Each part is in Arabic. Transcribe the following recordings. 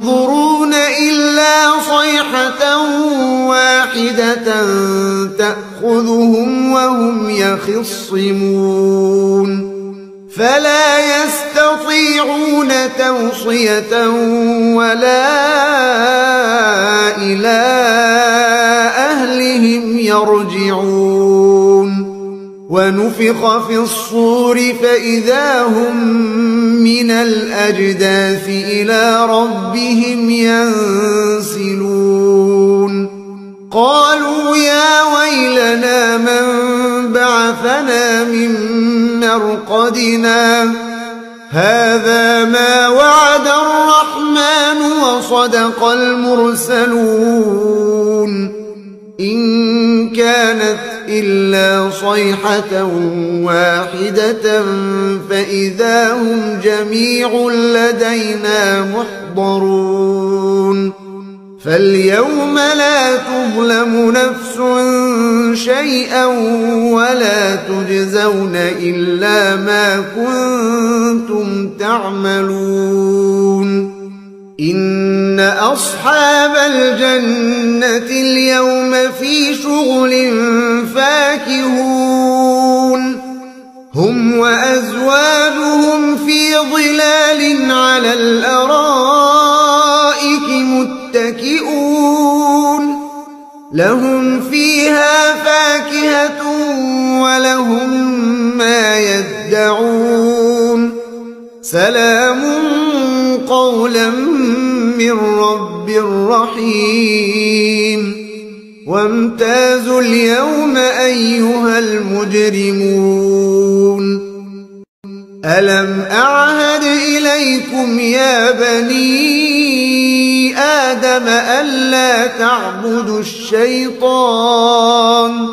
ينظرون إلا صيحة واحدة تأخذهم وهم يخصمون فلا يستطيعون توصية ولا إلى أهلهم يرجعون ونفخ في الصور فإذا هم من الأجداث إلى ربهم ينسلون قالوا يا ويلنا من بعثنا من مرقدنا هذا ما وعد الرحمن وصدق المرسلون إن كانت إلا صيحة واحدة فإذا هم جميع لدينا محضرون فاليوم لا تظلم نفس شيئا ولا تجزون إلا ما كنتم تعملون إن أصحاب الجنة اليوم في شغل فاكهون هم وأزواجهم في ظلال على الأرائك متكئون لهم فيها فاكهة ولهم ما يدعون سلام قولا من رب رحيم وامتازوا اليوم أيها المجرمون ألم أعهد إليكم يا بني آدم ألا تعبدوا الشيطان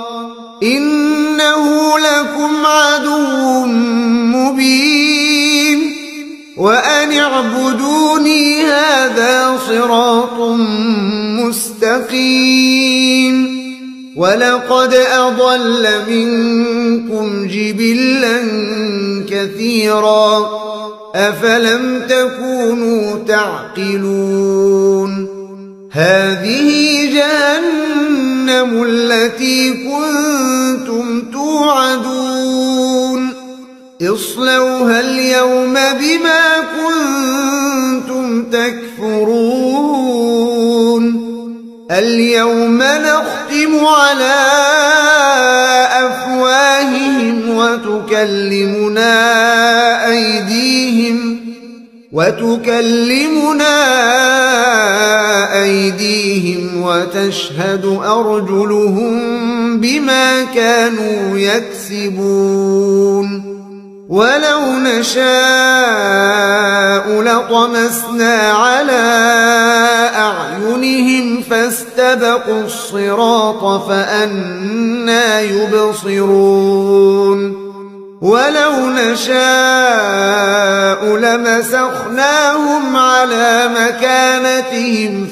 إنه لكم عدو مبين وأن اعبدوني هذا صراط مستقيم ولقد أضل منكم جبلا كثيرا أفلم تكونوا تعقلون هذه جهنم التي كنتم توعدون اصلوها اليوم بما كنتم تكفرون اليوم نختم على أفواههم وتكلمنا أيديهم وتشهد أرجلهم بما كانوا يكسبون ولو نشاء لطمسنا على أعينهم فاستبقوا الصراط فأنى يبصرون ولو نشاء لمسخناهم على مكانتهم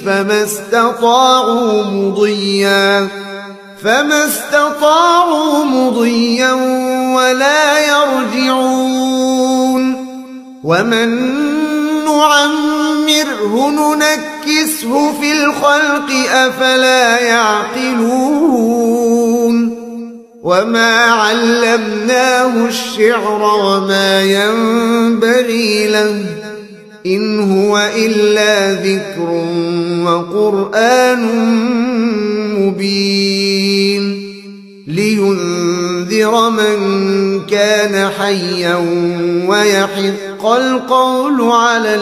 فما استطاعوا مضيا ولا يرجعون ومن نعمره ننكسه في الخلق أفلا يعقلون وما علمناه الشعر وما ينبغي له إن هو إلا ذكر وقرآن مبين لينذر من كان حيا ويحق القول على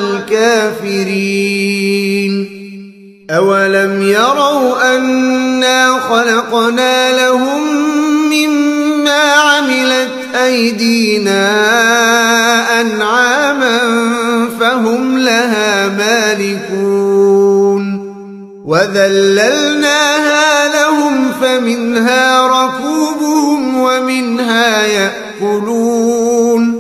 الكافرين أولم يروا أنا خلقنا لهم مما عملت أيدينا أنعاما فهم لها مالكون وذللناها لهم فمنها ركوبهم ومنها يأكلون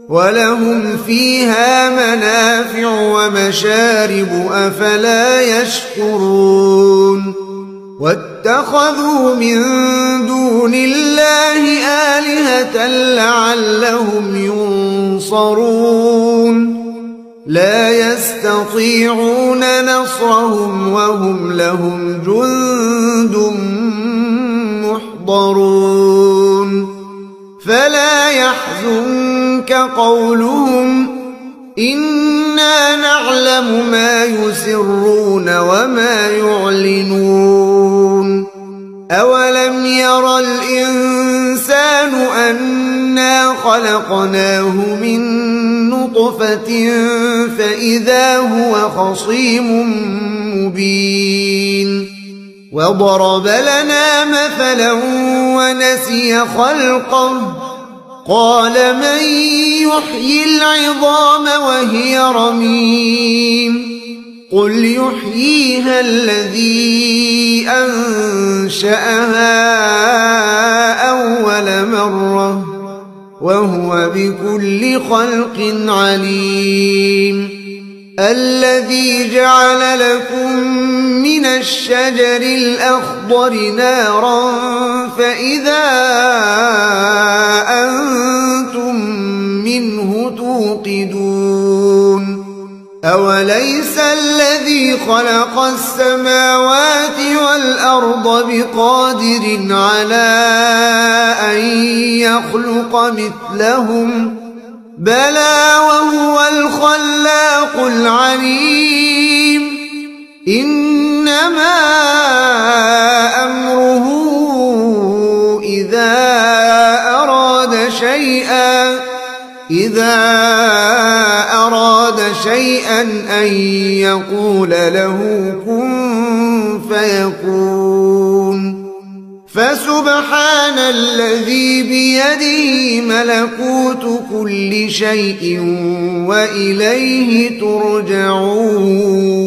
ولهم فيها منافع ومشارب أفلا يشكرون واتخذوا من دون الله آلهة لعلهم ينصرون لا يستطيعون نصرهم وهم لهم جند محضرون فلا يحزنك قولهم إنا نعلم ما يسرون وما يعلنون أولم ير الإنسان أنا خلقناه من نطفة فإذا هو خصيم مبين وضرب لنا مثلا ونسي خلقه قال من يحيي العظام وهي رميم قل يحييها الذي أنشأها أول مرة وهو بكل خلق عليم الذي جعل لكم من الشجر الأخضر نارا فإذا أنتم منه توقدون أوليس الذي خلق السماوات والأرض بقادر على أن يخلق مثلهم بلى وهو الخلاق العليم إنما أمره إذا أراد شيئا أن يقول له كن فيكون فسبحان الذي بيده ملكوت كل شيء وإليه ترجعون